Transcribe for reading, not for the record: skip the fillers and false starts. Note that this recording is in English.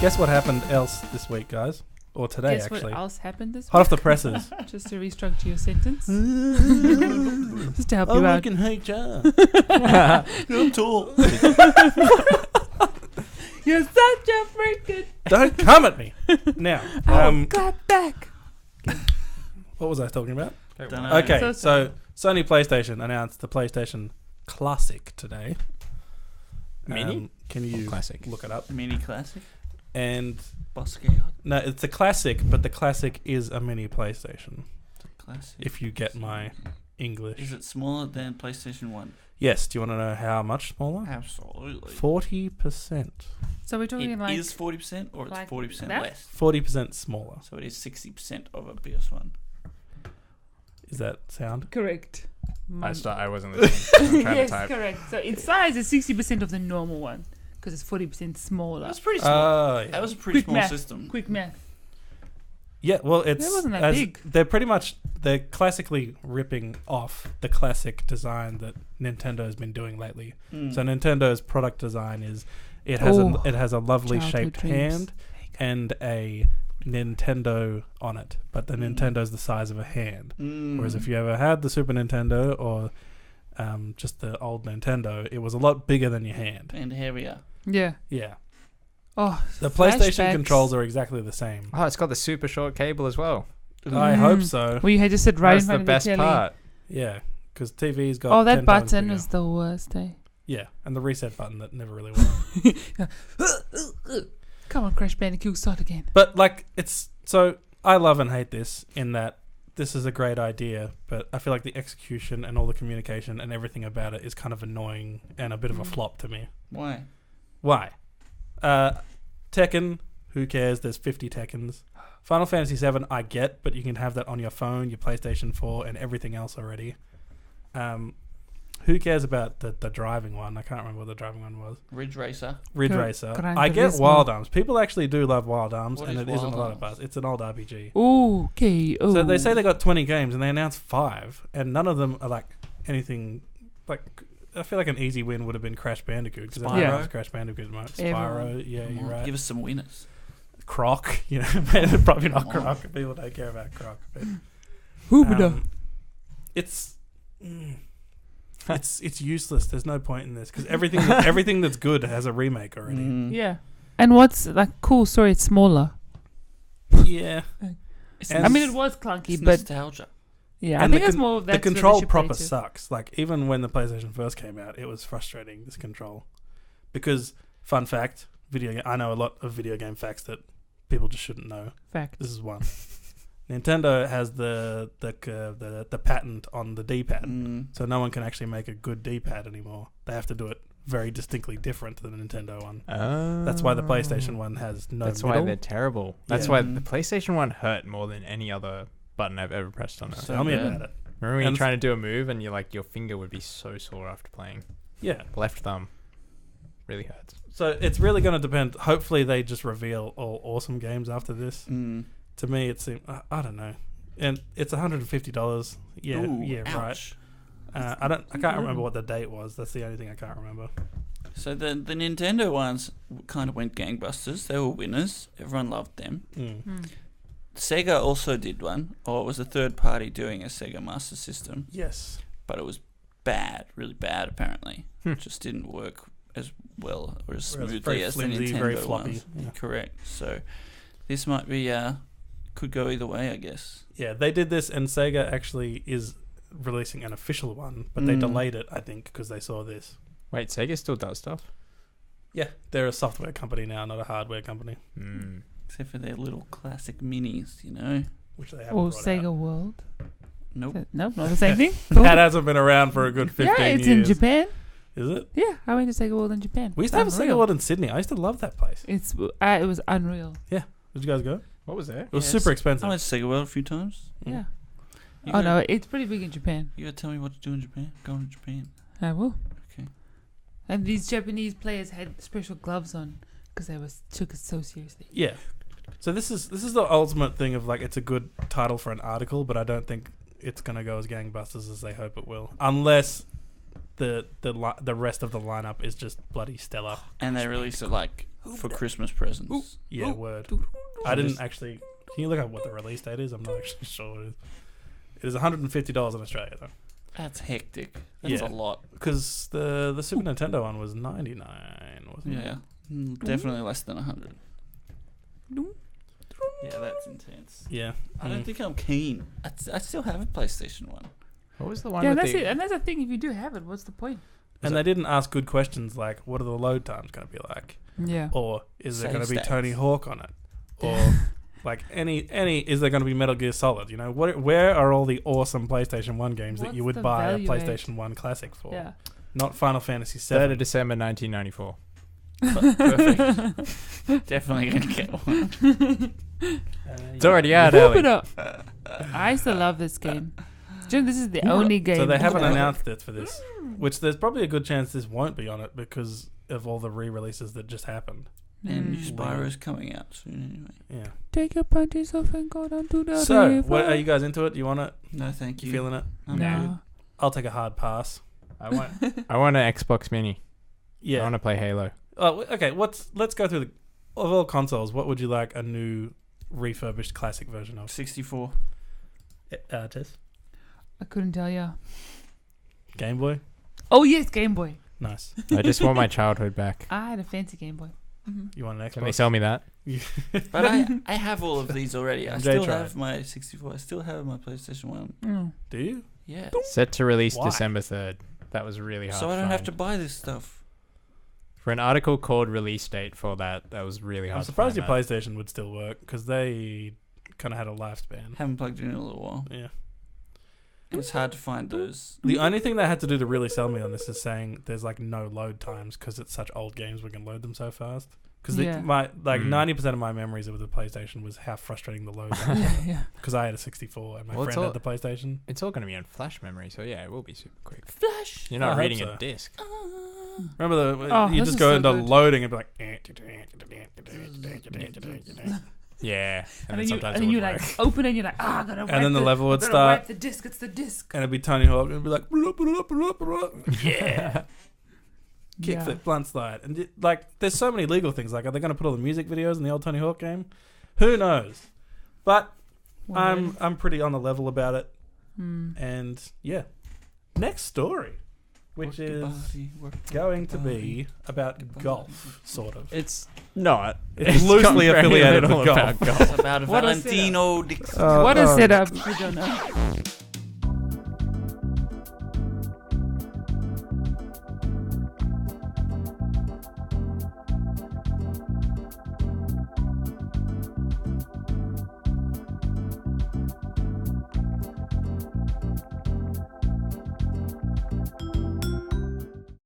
Guess what happened else this week, guys? Or today, Guess actually. what else happened this Hot week? off the presses. Just to restructure your sentence. Just to help I you work out. in HR. I'm tall. You're such a freaking... Don't come at me. Now, Clap back. what was I talking about? Dunno. Okay, so Sony PlayStation announced the PlayStation Classic today. Mini? Can you Classic. look it up? Mini classic. And Boscade. no, it's a classic, but the classic is a mini PlayStation. Classic. If you get my English. Is it smaller than PlayStation 1? Yes. Do you want to know how much smaller? Absolutely. 40%. So we're talking It like... is 40% or it's like 40% that? less? 40% smaller. So it is 60% of a PS1. Is that sound? Correct. I wasn't listening. I'm trying Yes, to type. correct. So its size is 60% of the normal one because it's 40% smaller. That's pretty small. Yeah. That was a pretty Quick small math. system. Quick math. Yeah, well, it's wasn't that big. They're classically ripping off the classic design that Nintendo's been doing lately. Mm. So Nintendo's product design is it has a lovely Childhood shaped dreams. hand and a Nintendo on it, but the Nintendo's the size of a hand. Whereas if you ever had the Super Nintendo or just the old Nintendo, it was a lot bigger than your hand. And heavier. Yeah. Yeah. Oh, The PlayStation flashbacks. controls are exactly the same. Oh, it's got the super short cable as well. I hope so. Well, you had just sit right That's in the front of best the telly. part. Yeah, because TV's got. Oh, that 10 times button bigger. is the worst, eh? Yeah, and the reset button that never really worked. Come on, Crash Bandicoot, start again. But like, it's so I love and hate this in that this is a great idea, but I feel like the execution and all the communication and everything about it is kind of annoying and a bit of a flop to me. Why? Why? Tekken, who cares? There's 50 Tekkens. Final Fantasy 7, I get, but you can have that on your phone, your PlayStation 4, and everything else already. Who cares about the driving one? I can't remember what the driving one was. Ridge Racer. Ridge Gran Racer. Gran I get Turismo. Wild Arms. People actually do love Wild Arms, What and is it isn't Wild a lot of Arms? buzz. It's an old RPG. Ooh, okay. Oh. So they say they got 20 games, and they announced 5, and none of them are like anything. Like I feel like an easy win would have been Crash Bandicoot because everyone Spyro? loves Crash Bandicoot. Right? Everyone. Spyro, yeah, Come you're on, right. Give us some winners. Croc, you know, probably not Come on. Croc. People don't care about Croc. But, Hoobada. it's it's useless. There's no point in this because everything that's good has a remake already. Mm. Yeah. And what's like cool story? It's smaller. Yeah, It's And I mean, it was clunky, it's but nostalgia. yeah, And I think the it's more of that. the control proper sucks. Like even when the PlayStation first came out, it was frustrating. This control, because fun fact, I know a lot of video game facts that people just shouldn't know. Fact. This is one. Nintendo has the patent on the D-pad, so no one can actually make a good D-pad anymore. They have to do it very distinctly different to the Nintendo one. That's why the PlayStation one has no That's middle. why they're terrible. That's Yeah. why the PlayStation 1 hurt more than any other button I've ever pressed on it. So Tell me bad. about it. Remember when And you're trying to do a move and you're like, your finger would be so sore after playing. Yeah. Left thumb really hurts. So it's really going to depend. Hopefully they just reveal all awesome games after this. To me, it seems, I don't know. And it's $150. Yeah, Ooh, yeah, right. ouch. I can't remember what the date was. That's the only thing I can't remember. So the Nintendo ones kind of went gangbusters. They were winners. Everyone loved them. Sega also did one, or it was a third party doing a Sega Master System, Yes. but it was bad, really bad apparently. It just didn't work as well or as Whereas smoothly very as the flimsy, Nintendo very floppy. ones. Yeah. Correct. So this might be could go either way, I guess. Yeah, they did this, and Sega actually is releasing an official one, but they delayed it, I think, because they saw this. Wait, Sega still does stuff? Yeah, they're a software company now, not a hardware company, Except for their little classic minis, you know. which they haven't Or brought Sega out. World. Nope. Nope, not the same thing. That hasn't been around for a good 15 yeah, it's years. in Japan. Is it? Yeah, I went to Sega World in Japan. We used to have a Sega Unreal. World in Sydney. I used to love that place. It was unreal. Did you guys go? What was there? It was Yes. super I expensive. went to Sega World a few times. Yeah. You Oh gotta- no, it's pretty big in Japan. You gotta tell me what to do in Japan. Going to Japan. I will. Okay. And these Japanese players had special gloves on because they took it so seriously. Yeah. So this is the ultimate thing of like it's a good title for an article, but I don't think it's gonna go as gangbusters as they hope it will, unless the rest of the lineup is just bloody stellar. And they released it like for Christmas presents. Yeah, word. I didn't actually. Can you look up what the release date is? I'm not actually sure what it is. It is $150 in Australia though. That's hectic. That's a lot. Because the Super Nintendo one was $99, wasn't it? Yeah, definitely less than 100. Yeah, that's intense. Yeah. I don't think I'm keen. I still have a PlayStation 1. What was the one? Yeah, with that's the, it. And that's the thing. If you do have it, what's the point? And they didn't ask good questions like, what are the load times going to be like? Yeah. Or is there Save going to be stats. Tony Hawk on it? Or like any is there going to be Metal Gear Solid? You know, where are all the awesome PlayStation 1 games that you What's would the buy a value PlayStation 1 Classic for? Yeah. Not Final Fantasy 3rd of VII. December 1994. Perfect. Definitely going to get one. It's already out, Whoop it Ellie. up. I used to love this game. Jim, this is the only game. So they haven't announced it for this, which there's probably a good chance this won't be on it because of all the re-releases that just happened. And new Spyro's coming out soon anyway. Yeah. Take your panties off and go down to the So, river. what, are you guys into it? You want it? No, thank You you. feeling it? I'm No. good. I'll take a hard pass. I want an Xbox Mini. I Yeah. want to play Halo. Oh, okay. Let's go through of all consoles. What would you like a new refurbished classic version of? 64. Tess? I couldn't tell you. Game Boy. Oh, yes, Game Boy. Nice. I just want my childhood back. I had a fancy Game Boy. You want an Xbox? Can they sell me that? But I have all of these already. I MJ still tried. have my 64. I still have my PlayStation 1. Mm. Do you? Yeah. Set to release Why? December 3rd. That was really hard. So I don't have to find. buy this stuff. For an article called release date for that was really hard. I'm surprised to your find PlayStation would still work because they kind of had a lifespan. Haven't plugged it in a little while. Yeah. It's hard to find those. The only thing they had to do to really sell me on this is saying there's like no load times because it's such old games we can load them so fast. Because Yeah. my 90% of my memories of the PlayStation was how frustrating the load was. Yeah. Because I had a 64 and my Well, it's friend all- had the PlayStation. It's all going to be on flash memory, so yeah, it will be super quick. Flash. You're I not hope reading so. a disc. Remember Oh, you this just is go so into good. loading and be like, Yeah, And then then you, sometimes and it you would like work. open and you're like, I gotta wipe and then the level would gotta start, wipe the disc. It's the disc. and it'd be Tony Hawk, and it'd be like, yeah, Yeah. kickflip, blunt slide, and like, there's so many legal things. Like, are they going to put all the music videos in the old Tony Hawk game? Who knows? But Word. I'm pretty on the level about it, Mm. and yeah. Next story, which Work the is body, work the going to body. be about Goodbye. golf, sort of. It's not. It's loosely got very affiliated little with golf. about golf. It's about What a Valentino Dixon. What a oh. setup. I don't know.